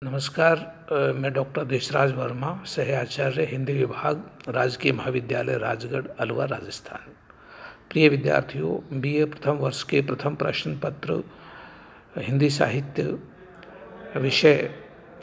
नमस्कार। मैं डॉक्टर देशराज वर्मा, सह आचार्य हिंदी विभाग, राजकीय महाविद्यालय राजगढ़, अलवर, राजस्थान। प्रिय विद्यार्थियों, बीए प्रथम वर्ष के प्रथम प्रश्न पत्र हिंदी साहित्य विषय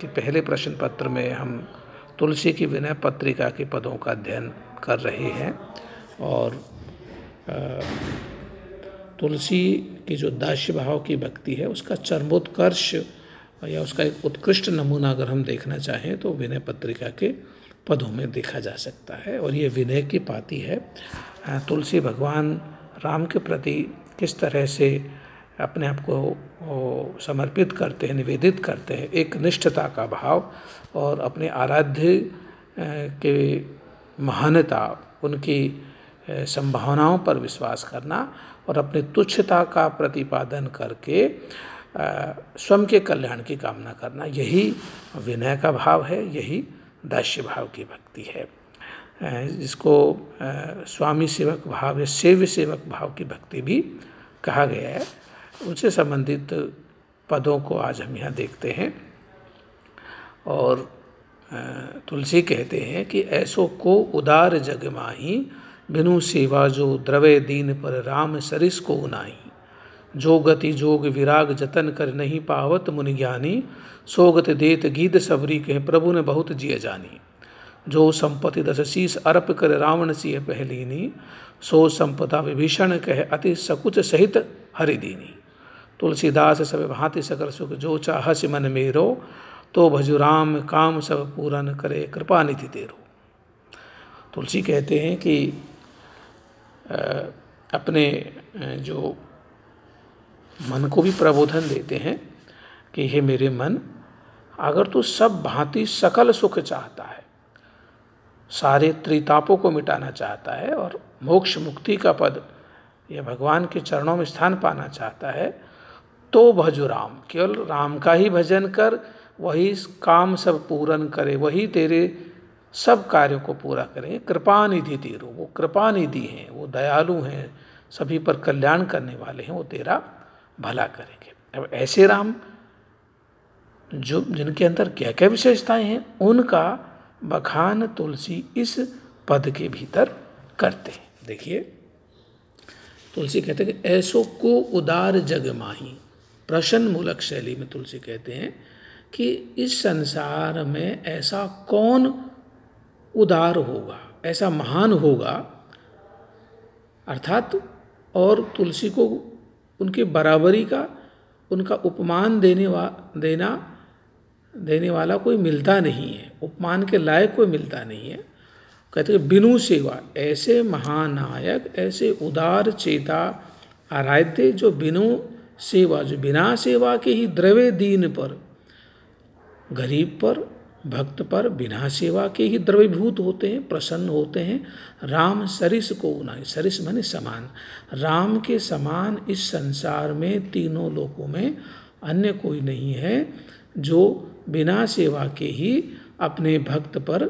के पहले प्रश्न पत्र में हम तुलसी की विनय पत्रिका के पदों का अध्ययन कर रहे हैं। और तुलसी की जो दास्य भाव की भक्ति है उसका चरमोत्कर्ष या उसका एक उत्कृष्ट नमूना अगर हम देखना चाहें तो विनय पत्रिका के पदों में देखा जा सकता है। और ये विनय की पाती है। तुलसी भगवान राम के प्रति किस तरह से अपने आप को समर्पित करते हैं, निवेदित करते हैं, एक निष्ठता का भाव और अपने आराध्य के महानता, उनकी संभावनाओं पर विश्वास करना और अपनी तुच्छता का प्रतिपादन करके स्वयं के कल्याण की कामना करना, यही विनय का भाव है, यही दास्य भाव की भक्ति है, जिसको स्वामी सेवक भाव या सेव्य सेवक भाव की भक्ति भी कहा गया है। उनसे संबंधित पदों को आज हम यहाँ देखते हैं। और तुलसी कहते हैं कि ऐसो को उदार जग माही, बिनु सेवा जो द्रवे दीन पर राम सरिस को उनाई। जो गति जोग विराग जतन कर नहीं पावत मुनि ज्ञानी, सो गति देत गीत सबरी कहे प्रभु ने बहुत जिय जानी। जो संपत्ति दस शीस अर्प कर रावण सिय पहलीनी, सो संपदा विभीषण कहे अति सकुच सहित हरिदीनी। तुलसीदास सब भांति सकल सुख जो चाहस मन मेरो, तो भजु राम काम सब पूरन करे कृपा निधि तेरो। तुलसी कहते हैं कि अपने जो मन को भी प्रबोधन देते हैं कि हे मेरे मन, अगर तू सब भांति सकल सुख चाहता है, सारे त्रितापों को मिटाना चाहता है और मोक्ष मुक्ति का पद या भगवान के चरणों में स्थान पाना चाहता है, तो भजो राम, केवल राम का ही भजन कर, वही काम सब पूर्ण करे, वही तेरे सब कार्यों को पूरा करें। कृपा निधि तेरो, वो कृपा निधि हैं, वो दयालु हैं, सभी पर कल्याण करने वाले हैं, वो तेरा भला करेंगे। अब ऐसे राम जो जिनके अंदर क्या क्या विशेषताएं हैं, उनका बखान तुलसी इस पद के भीतर करते हैं। देखिए, तुलसी कहते हैं कि ऐसो को उदार जग माही। प्रश्न मूलक शैली में तुलसी कहते हैं कि इस संसार में ऐसा कौन उदार होगा, ऐसा महान होगा, अर्थात और तुलसी को उनके बराबरी का, उनका उपमान देने वाला कोई मिलता नहीं है, उपमान के लायक कोई मिलता नहीं है। कहते हैं बिनु सेवा, ऐसे महानायक, ऐसे उदार चेता आराध्य जो बिनु सेवा, जो बिना सेवा के ही द्रव्य दीन पर, गरीब पर, भक्त पर बिना सेवा के ही द्रव्यभूत होते हैं, प्रसन्न होते हैं। राम सरिस को उनाई, सरिस माने समान, राम के समान इस संसार में तीनों लोकों में अन्य कोई नहीं है जो बिना सेवा के ही अपने भक्त पर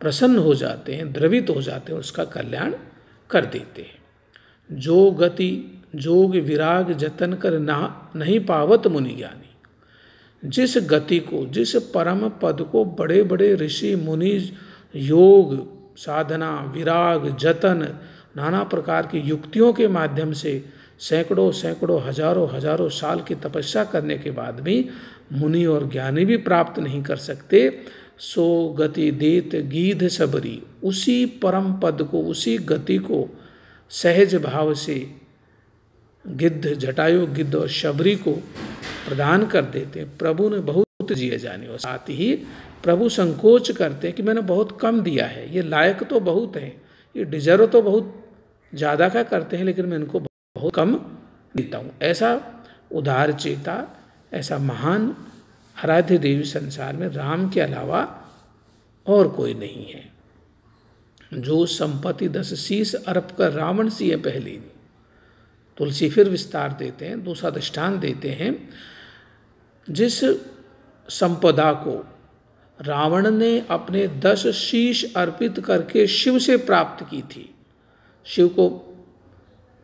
प्रसन्न हो जाते हैं, द्रवित हो जाते हैं, उसका कल्याण कर देते हैं। जो गति जोग विराग जतन कर नहीं पावत मुनि ज्ञानी। जिस गति को, जिस परम पद को बड़े बड़े ऋषि मुनि योग साधना, विराग, जतन, नाना प्रकार की युक्तियों के माध्यम से सैकड़ों सैकड़ों हजारों हजारों साल की तपस्या करने के बाद भी मुनि और ज्ञानी भी प्राप्त नहीं कर सकते, सो गति देत गीध सबरी। उसी परम पद को, उसी गति को सहज भाव से गिद्ध, जटायु गिद्ध और शबरी को प्रदान कर देते हैं। प्रभु ने बहुत जिए जाने, और साथ ही प्रभु संकोच करते हैं कि मैंने बहुत कम दिया है, ये लायक तो बहुत है, ये डिजर्व तो बहुत ज़्यादा का करते हैं, लेकिन मैं इनको बहुत कम देता हूँ। ऐसा उदार चेता, ऐसा महान आराध्य देवी संसार में राम के अलावा और कोई नहीं है। जो संपत्ति दस शीस अर्प कर रावण सिय पहलीनी। तुलसी फिर विस्तार देते हैं, दूसरा दृष्टांत देते हैं। जिस संपदा को रावण ने अपने 10 शीश अर्पित करके शिव से प्राप्त की थी, शिव को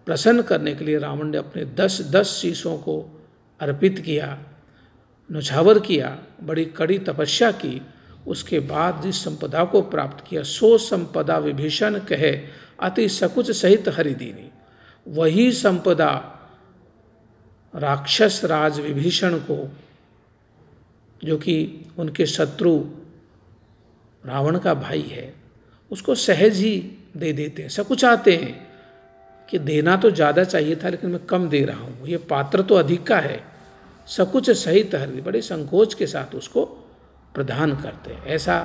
प्रसन्न करने के लिए रावण ने अपने 10 शीशों को अर्पित किया, न्यौछावर किया, बड़ी कड़ी तपस्या की, उसके बाद जिस संपदा को प्राप्त किया, सो संपदा विभीषण कहे अति सकुच सहित हरिदीनी। वही संपदा राक्षस राज विभीषण को, जो कि उनके शत्रु रावण का भाई है, उसको सहज ही दे देते हैं, सकुचाते हैं कि देना तो ज़्यादा चाहिए था लेकिन मैं कम दे रहा हूँ, ये पात्र तो अधिक का है। सकुच सहित हरि, बड़े संकोच के साथ उसको प्रदान करते हैं। ऐसा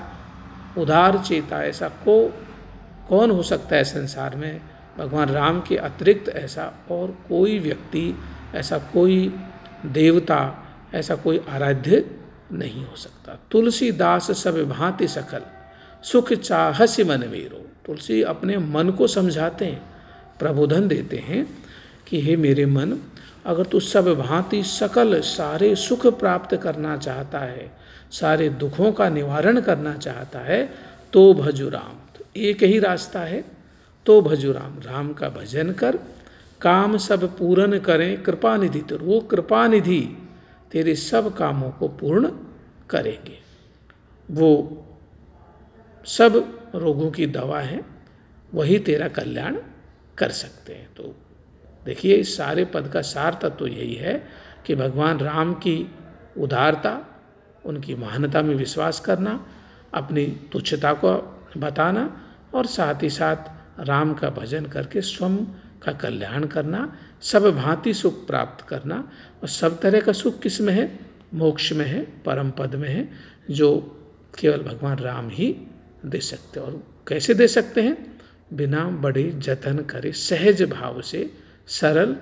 उदार चेता, ऐसा कौन हो सकता है संसार में भगवान राम के अतिरिक्त? ऐसा और कोई व्यक्ति, ऐसा कोई देवता, ऐसा कोई आराध्य नहीं हो सकता। तुलसीदास सब भांति सकल सुख चाहस्य मन मेरो। तुलसी अपने मन को समझाते हैं, प्रबोधन देते हैं कि हे मेरे मन, अगर तू सब भांति सकल सारे सुख प्राप्त करना चाहता है, सारे दुखों का निवारण करना चाहता है, तो भजु राम। तो एक ही रास्ता है, तो भजु राम, राम का भजन कर, काम सब पूर्ण करें कृपा निधि। तो वो कृपा निधि तेरे सब कामों को पूर्ण करेंगे, वो सब रोगों की दवा है, वही तेरा कल्याण कर सकते हैं। तो देखिए, इस सारे पद का सार तत्व तो यही है कि भगवान राम की उदारता, उनकी महानता में विश्वास करना, अपनी तुच्छता को बताना और साथ ही साथ राम का भजन करके स्वयं का कल्याण करना, सब भांति सुख प्राप्त करना। और सब तरह का सुख किस में है? मोक्ष में है, परम पद में है, जो केवल भगवान राम ही दे सकते हैं। और कैसे दे सकते हैं? बिना बड़े जतन करे, सहज भाव से, सरल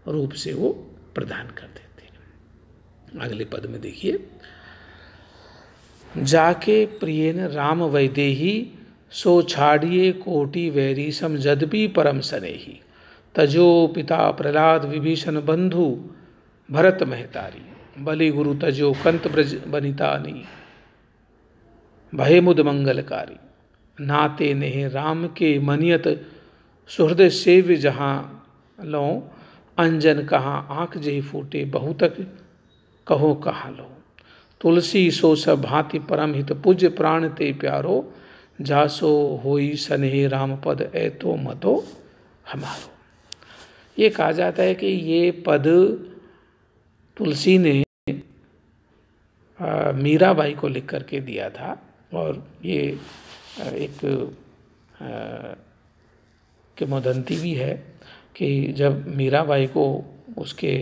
रूप से वो प्रदान कर देते हैं। अगले पद में देखिए, जाके प्रियन राम वैदेही सो छाड़िए कोटि वैरी सम जदपि परम सनेही। तजो पिता प्रहलाद विभीषण बंधु भरत महतारी। बलि गुरु तजो कंत ब्रज बनितानी भय मुद मंगलकारी। नाते नेह राम के मनियत सुहृदय सेव्य जहाँ लो। अंजन कहाँ आँख जही फूटे बहुतक कहो कहाँ लो। तुलसी सो सब भांति परम हित पूज्य प्राण ते प्यारो। जासो होई सनेह राम पद ऐतो मतो हमारो। ये कहा जाता है कि ये पद तुलसी ने मीराबाई को लिख करके दिया था। और ये एक किंवदंती भी है कि जब मीराबाई को उसके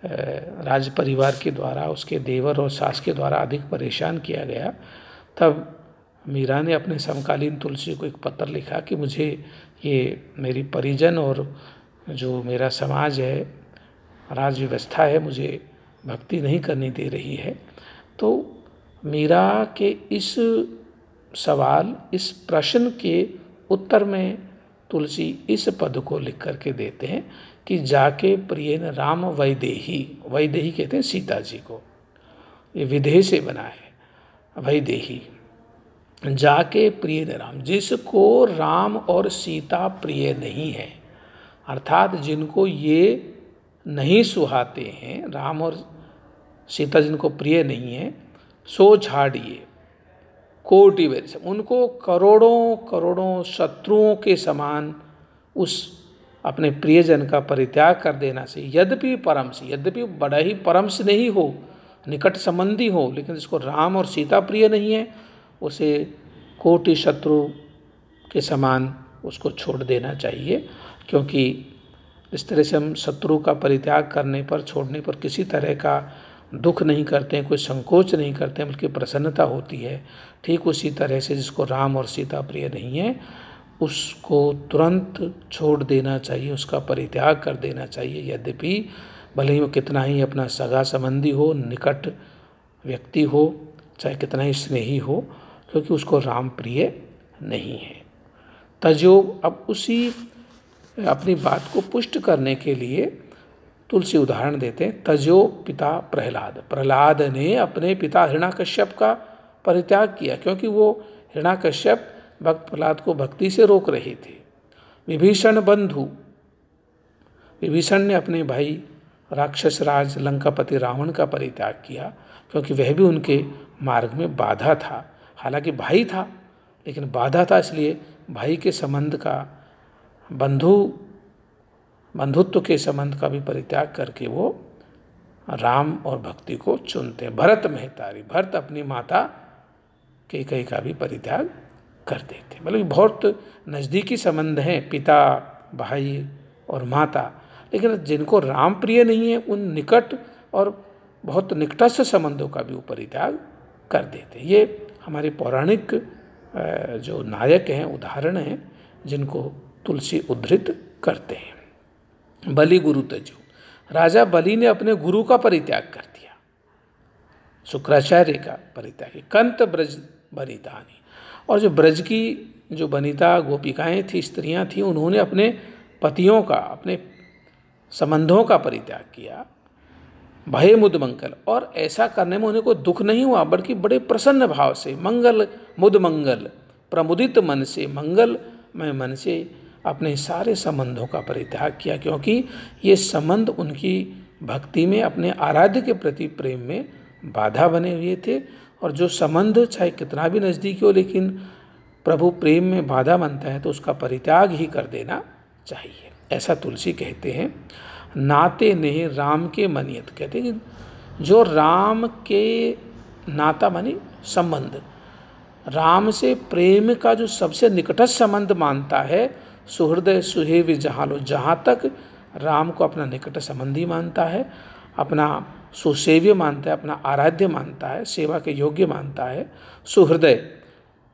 राज परिवार के द्वारा, उसके देवर और सास के द्वारा अधिक परेशान किया गया, तब मीरा ने अपने समकालीन तुलसी को एक पत्र लिखा कि मुझे ये मेरी परिजन और जो मेरा समाज है, राज व्यवस्था है, मुझे भक्ति नहीं करने दे रही है। तो मीरा के इस सवाल, इस प्रश्न के उत्तर में तुलसी इस पद को लिख करके देते हैं कि जाके प्रियन राम वैदेही। वैदेही कहते हैं सीता जी को, ये विदेह से बना है वैदेही। जाके प्रियन राम, जिसको राम और सीता प्रिय नहीं है, अर्थात जिनको ये नहीं सुहाते हैं, राम और सीता जिनको प्रिय नहीं है, सो छाड़िए कोटि वैरी, उनको करोड़ों करोड़ों शत्रुओं के समान उस अपने प्रियजन का परित्याग कर देना से। यद्यपि परम से, यद्यपि बड़ा ही परम से नहीं हो, निकट संबंधी हो, लेकिन जिसको राम और सीता प्रिय नहीं है, उसे कोटि शत्रु के समान उसको छोड़ देना चाहिए। क्योंकि इस तरह से हम शत्रु का परित्याग करने पर, छोड़ने पर किसी तरह का दुख नहीं करते हैं, कोई संकोच नहीं करते हैं, बल्कि प्रसन्नता होती है। ठीक उसी तरह से जिसको राम और सीता प्रिय नहीं है, उसको तुरंत छोड़ देना चाहिए, उसका परित्याग कर देना चाहिए। यद्यपि भले ही वो कितना ही अपना सगा संबंधी हो, निकट व्यक्ति हो, चाहे कितना ही स्नेही हो, क्योंकि उसको राम प्रिय नहीं है। तजो, अब उसी अपनी बात को पुष्ट करने के लिए तुलसी उदाहरण देते हैं। तजो पिता प्रहलाद, प्रहलाद ने अपने पिता हिरण्याकश्यप का परित्याग किया, क्योंकि वो हिरण्याकश्यप भक्त प्रहलाद को भक्ति से रोक रहे थे। विभीषण बंधु, विभीषण ने अपने भाई राक्षस राज लंकापति रावण का परित्याग किया, क्योंकि वह भी उनके मार्ग में बाधा था। हालांकि भाई था, लेकिन बाधा था, इसलिए भाई के संबंध का, बंधुत्व के संबंध का भी परित्याग करके वो राम और भक्ति को चुनते हैं। भरत महतारी, भरत अपनी माता कैकेयी का भी परित्याग कर देते। मतलब बहुत नज़दीकी संबंध हैं, पिता, भाई और माता, लेकिन जिनको राम प्रिय नहीं है उन निकट और बहुत निकटस्थ संबंधों का भी वो परित्याग कर देते। ये हमारे पौराणिक जो नायक हैं, उदाहरण हैं, जिनको तुलसी उद्धृत करते हैं। बलि गुरु त्यजो, राजा बलि ने अपने गुरु का परित्याग कर दिया, शुक्राचार्य का परित्याग। कंत ब्रज वनितानि, और जो ब्रज की जो वनिता गोपिकाएं थी, स्त्रियां थी, उन्होंने अपने पतियों का, अपने संबंधों का परित्याग किया। भय मुद मंगल, और ऐसा करने में उन्हें कोई दुख नहीं हुआ, बल्कि बड़े प्रसन्न भाव से, मंगल मुद मंगल, प्रमुदित मन से, मंगलमय मन से अपने सारे संबंधों का परित्याग किया, क्योंकि ये संबंध उनकी भक्ति में, अपने आराध्य के प्रति प्रेम में बाधा बने हुए थे। और जो संबंध चाहे कितना भी नज़दीकी हो, लेकिन प्रभु प्रेम में बाधा बनता है तो उसका परित्याग ही कर देना चाहिए, ऐसा तुलसी कहते हैं। नाते नेह राम के मनियत, कहते हैं कि जो राम के नाता मानी संबंध, राम से प्रेम का जो सबसे निकटस्थ संबंध मानता है, सुहृदय सुहेव जहालो, जहाँ तक राम को अपना निकट संबंधी मानता है, अपना सुसेव्य मानता है, अपना आराध्य मानता है, सेवा के योग्य मानता है, सुहृदय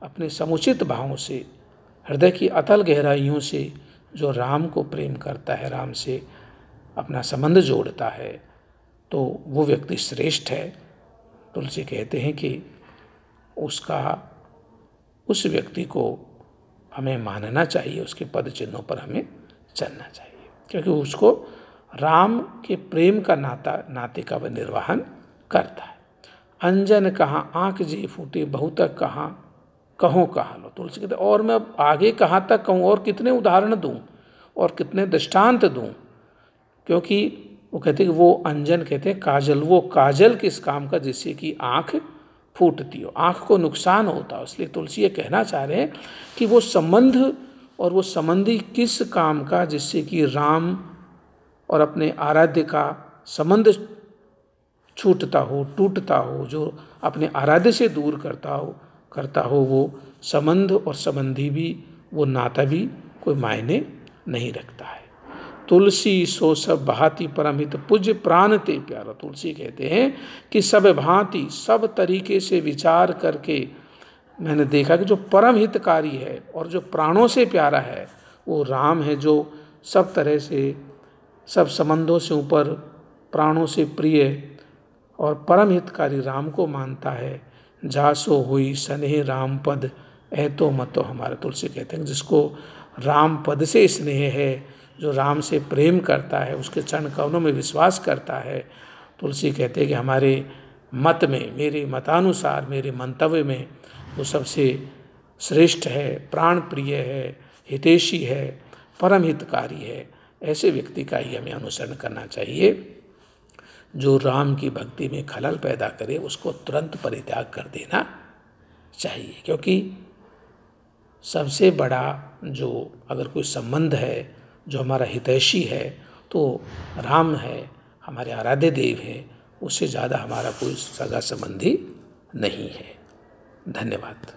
अपने समुचित भावों से, हृदय की अतल गहराइयों से जो राम को प्रेम करता है, राम से अपना संबंध जोड़ता है, तो वो व्यक्ति श्रेष्ठ है। तुलसी कहते हैं कि उस व्यक्ति को हमें मानना चाहिए, उसके पद चिन्हों पर हमें चलना चाहिए, क्योंकि उसको राम के प्रेम का नाते का वह निर्वहन करता है। अंजन कहाँ आँख जी फूटे, बहुतक कहाँ कहूँ कहाँ लो। तुलसी कहते और मैं आगे कहाँ तक कहूँ, और कितने उदाहरण दूँ और कितने दृष्टांत दूँ, क्योंकि वो कहते हैं कि वो अंजन कहते हैं काजल, वो काजल किस काम का जिससे कि आँख फूटती हो, आँख को नुकसान होता हो। इसलिए तुलसी ये कहना चाह रहे हैं कि वो संबंध और वो संबंधी किस काम का जिससे कि राम और अपने आराध्य का संबंध छूटता हो, टूटता हो, जो अपने आराध्य से दूर करता हो वो संबंध और संबंधी भी, वो नाता भी कोई मायने नहीं रखता है। तुलसी सो सब भांति परमहित पूज्य प्राण ते प्यारा। तुलसी कहते हैं कि सब भांति, सब तरीके से विचार करके मैंने देखा कि जो परम हितकारी है और जो प्राणों से प्यारा है वो राम है, जो सब तरह से, सब संबंधों से ऊपर, प्राणों से प्रिय और परम हितकारी राम को मानता है। जासो हुई स्नेह राम पद ऐतो मतो हमारा। तुलसी कहते हैं जिसको राम पद से स्नेह है, जो राम से प्रेम करता है, उसके चरण कमलों में विश्वास करता है, तुलसी कहते हैं कि हमारे मत में, मेरे मतानुसार, मेरे मंतव्य में वो सबसे श्रेष्ठ है, प्राण प्रिय है, हितैषी है, परम हितकारी है। ऐसे व्यक्ति का ही हमें अनुसरण करना चाहिए। जो राम की भक्ति में खलल पैदा करे उसको तुरंत परित्याग कर देना चाहिए, क्योंकि सबसे बड़ा जो अगर कोई संबंध है जो हमारा हितैषी है तो राम है, हमारे आराध्य देव हैं, उससे ज़्यादा हमारा कोई सगा संबंधी नहीं है। धन्यवाद।